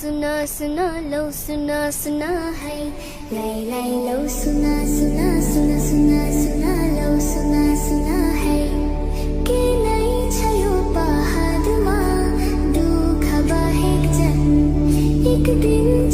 सुना सुना लो सुना सुना है लाई लाई लो सुना सुना सुना सुना सुना लो सुना सुना है के नहीं छयो पहाड़ मा दुख बाहेक जन एक दिन